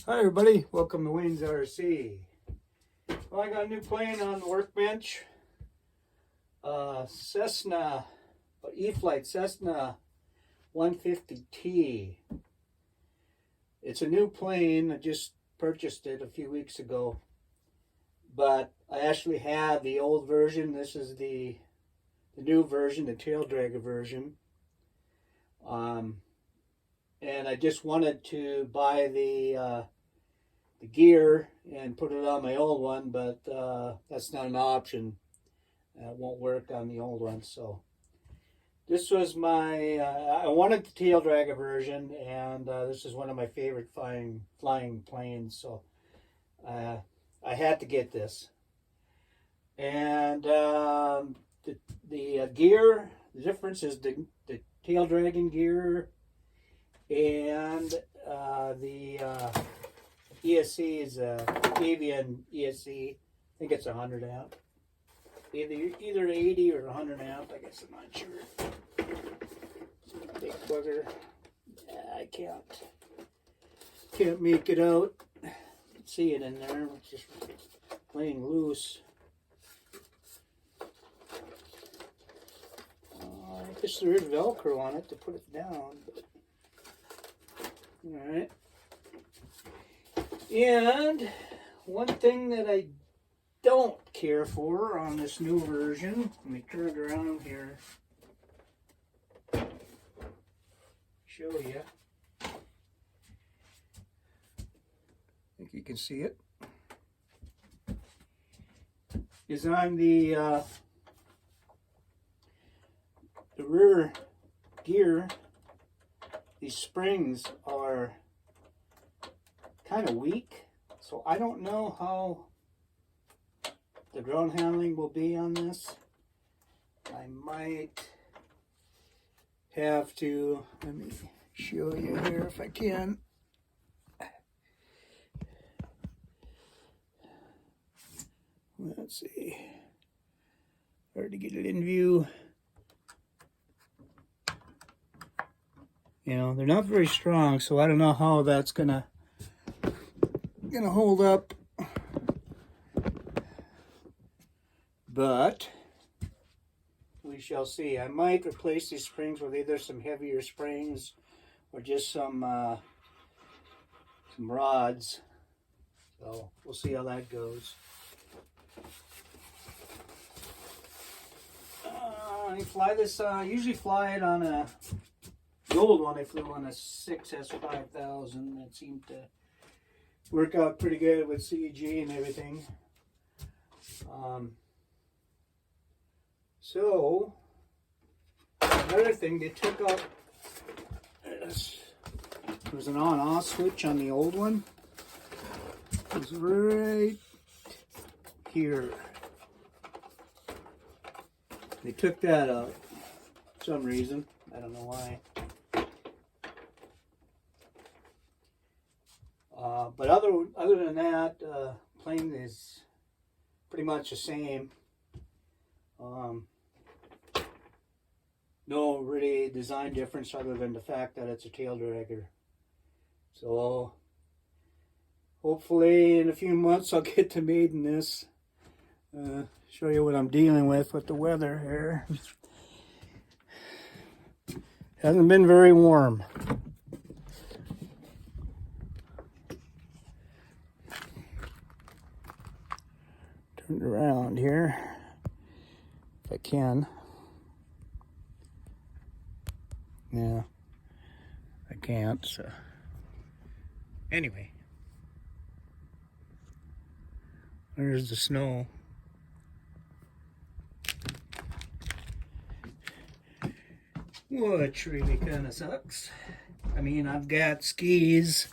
Hi everybody, welcome to Wayne's RC. Well, I got a new plane on the workbench. Cessna, Eflite Cessna 150T. It's a new plane. I just purchased it a few weeks ago. But I actually have the old version. This is the new version, the tail dragger version. And I just wanted to buy the gear and put it on my old one, but that's not an option. It won't work on the old one. So this was my I wanted the tail dragger version, and this is one of my favorite flying planes, so I had to get this. And the gear, the difference is the tail dragging gear and the ESC is avian ESC. I think it's 100 amp. Either 80 or 100 amp. I guess I'm not sure. Big bugger. I can't make it out. See it in there. It's just laying loose. I guess there is Velcro on it to put it down. All right. And one thing that I don't care for on this new version, let me turn it around here, show you. I think you can see it. Is on the rear gear. These springs are kind of weak, so I don't know how the ground handling will be on this. I might have to, let me show you here if I can. Let's see, hard to get it in view. You know, they're not very strong, so I don't know how that's gonna hold up. But we shall see. I might replace these springs with either some heavier springs or just some rods. So we'll see how that goes. I fly this. Usually fly it on the old one. I flew on a 6S5000. That seemed to work out pretty good with CG and everything. So another thing, they took out, there was an on-off switch on the old one. It was right here. They took that out for some reason. I don't know why. But other than that, plane is pretty much the same. No really design difference other than the fact that it's a tail dragger. So hopefully in a few months I'll get to maiden this. Show you what I'm dealing with the weather here. Hasn't been very warm. Turn it around here if I can. Yeah, I can't, so anyway, there's the snow. Which really kind of sucks. I mean, I've got skis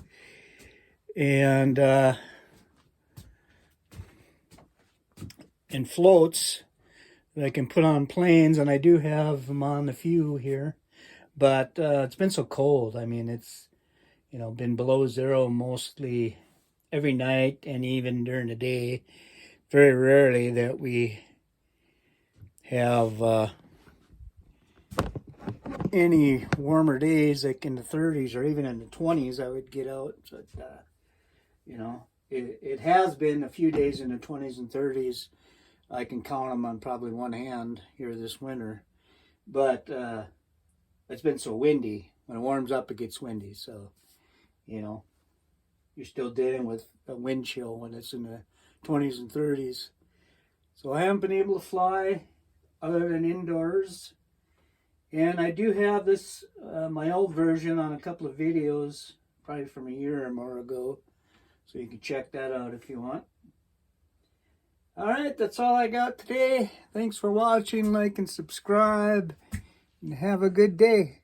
and floats that I can put on planes, and I do have them on a few here. But it's been so cold. I mean, it's, been below zero mostly every night and even during the day. Very rarely that we have any warmer days, like in the 30s or even in the 20s, I would get out. But You know, it has been a few days in the 20s and 30s. I can count them on probably one hand here this winter. But it's been so windy. When it warms up, it gets windy. So, you know, you're still dealing with a wind chill when it's in the 20s and 30s. So I haven't been able to fly other than indoors. And I do have this, my old version on a couple of videos, probably from a year or more ago. So you can check that out if you want. All right, that's all I got today. Thanks for watching. Like and subscribe. And have a good day.